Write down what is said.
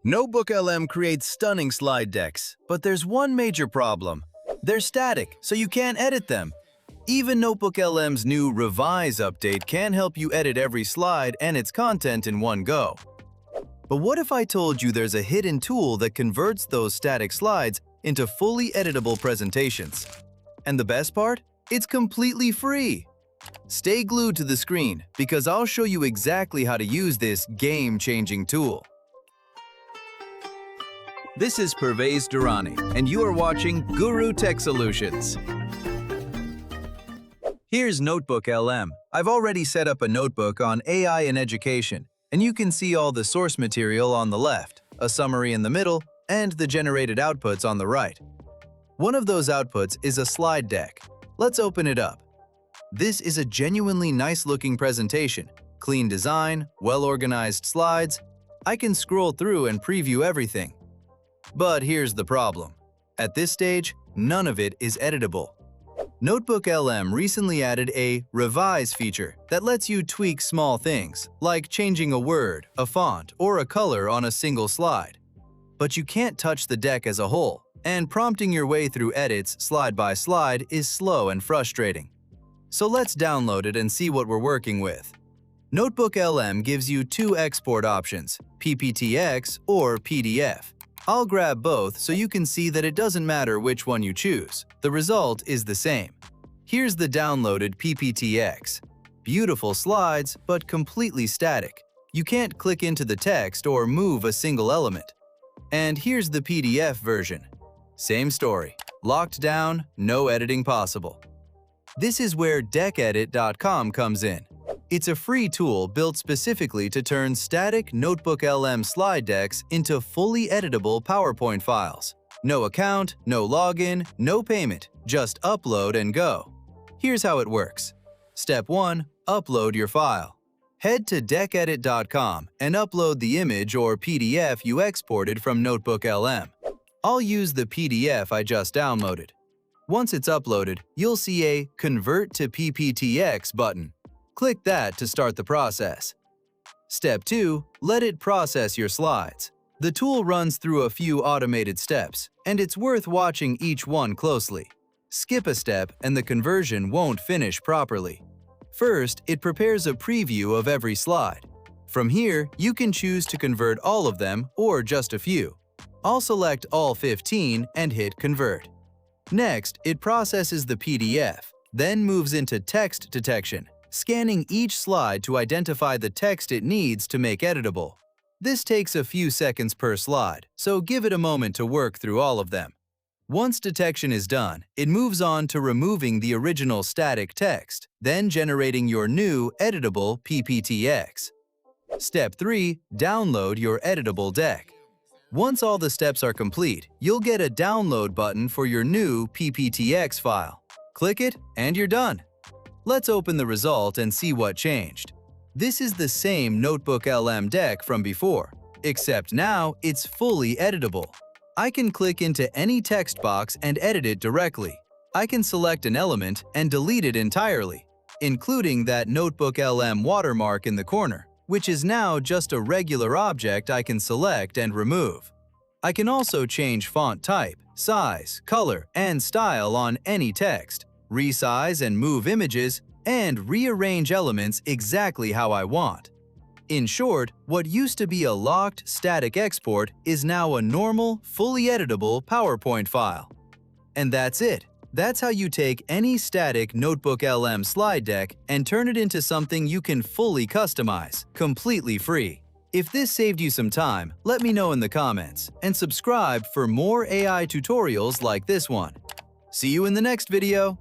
NotebookLM creates stunning slide decks, but there's one major problem. They're static, so you can't edit them. Even NotebookLM's new Revise update can help you edit every slide and its content in one go. But what if I told you there's a hidden tool that converts those static slides into fully editable presentations? And the best part? It's completely free! Stay glued to the screen because I'll show you exactly how to use this game-changing tool. This is Pervez Durrani, and you are watching gurrutechsolutions. Here's NotebookLM. I've already set up a notebook on AI and education, and you can see all the source material on the left, a summary in the middle, and the generated outputs on the right. One of those outputs is a slide deck. Let's open it up. This is a genuinely nice-looking presentation. Clean design, well-organized slides. I can scroll through and preview everything. But here's the problem. At this stage, none of it is editable. NotebookLM recently added a Revise feature that lets you tweak small things, like changing a word, a font, or a color on a single slide. But you can't touch the deck as a whole, and prompting your way through edits slide by slide is slow and frustrating. So let's download it and see what we're working with. NotebookLM gives you two export options, PPTX or PDF. I'll grab both so you can see that it doesn't matter which one you choose. The result is the same. Here's the downloaded PPTX. Beautiful slides, but completely static. You can't click into the text or move a single element. And here's the PDF version. Same story. Locked down, no editing possible. This is where DeckEdit.com comes in. It's a free tool built specifically to turn static NotebookLM slide decks into fully editable PowerPoint files. No account, no login, no payment, just upload and go. Here's how it works. Step 1. Upload your file. Head to DeckEdit.com and upload the image or PDF you exported from NotebookLM. I'll use the PDF I just downloaded. Once it's uploaded, you'll see a Convert to PPTX button. Click that to start the process. Step 2. Let it process your slides. The tool runs through a few automated steps, and it's worth watching each one closely. Skip a step and the conversion won't finish properly. First, it prepares a preview of every slide. From here, you can choose to convert all of them or just a few. I'll select all 15 and hit Convert. Next, it processes the PDF, then moves into text detection, scanning each slide to identify the text it needs to make editable. This takes a few seconds per slide, so give it a moment to work through all of them. Once detection is done, it moves on to removing the original static text, then generating your new editable PPTX. Step 3. Download your editable deck. Once all the steps are complete, you'll get a download button for your new PPTX file. Click it, and you're done. Let's open the result and see what changed. This is the same NotebookLM deck from before, except now it's fully editable. I can click into any text box and edit it directly. I can select an element and delete it entirely, including that NotebookLM watermark in the corner, which is now just a regular object I can select and remove. I can also change font type, size, color, and style on any text, resize and move images, and rearrange elements exactly how I want. In short, what used to be a locked, static export is now a normal, fully editable PowerPoint file. And that's it. That's how you take any static NotebookLM slide deck and turn it into something you can fully customize, completely free. If this saved you some time, let me know in the comments, and subscribe for more AI tutorials like this one. See you in the next video!